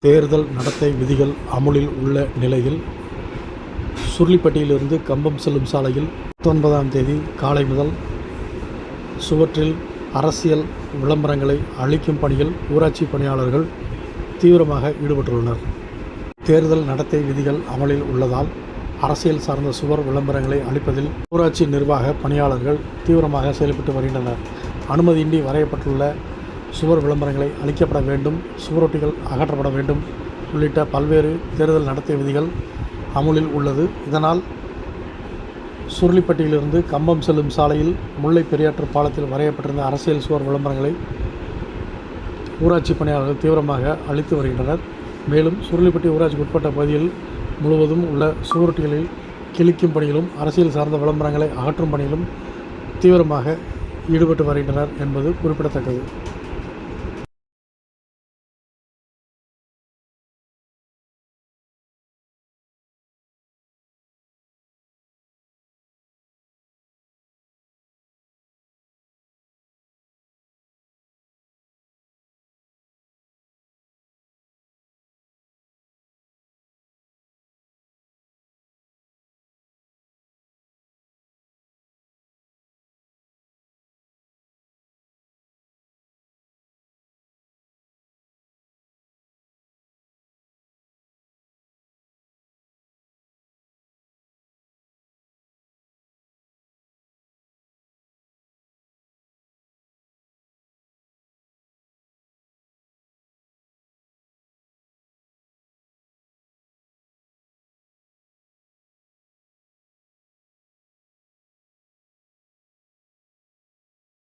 தேர்தல் நடத்தை விதிகள் அமுலில் உள்ள நிலையில் சுருளிப்பட்டியிலிருந்து கம்பம் செல்லும் சாலையில் 19ஆம் தேதி காலை முதல் சுவற்றில் அரசியல் விளம்பரங்களை அளிக்கும் பணியில் ஊராட்சி பணியாளர்கள் தீவிரமாக ஈடுபட்டுள்ளனர். தேர்தல் நடத்தை விதிகள் அமலில் உள்ளதால் அரசியல் சார்ந்த சுவர் விளம்பரங்களை அளிப்பதில் ஊராட்சி நிர்வாக பணியாளர்கள் தீவிரமாக செயல்பட்டு வருகின்றனர். அனுமதியின்றி வரையப்பட்டுள்ள சுவர் விளம்பரங்களை அளிக்கப்பட வேண்டும், சுவரொட்டிகள் அகற்றப்பட வேண்டும் உள்ளிட்ட பல்வேறு தேர்தல் நடத்தை விதிகள் அமுலில் உள்ளது. இதனால் சுருளிப்பட்டியிலிருந்து கம்பம் செல்லும் சாலையில் முல்லை பெரியாற்று பாலத்தில் வரையப்பட்டிருந்த அரசியல் சுவர் விளம்பரங்களை ஊராட்சி பணியாளர்கள் தீவிரமாக அளித்து வருகின்றனர். மேலும் சுருளிப்பட்டி ஊராட்சிக்கு உட்பட்ட பகுதியில் முழுவதும் உள்ள சுவரொட்டிகளில் கிழிக்கும் பணியிலும் அரசியல் சார்ந்த விளம்பரங்களை அகற்றும் பணியிலும் தீவிரமாக ஈடுபட்டு வருகின்றனர் என்பது குறிப்பிடத்தக்கது.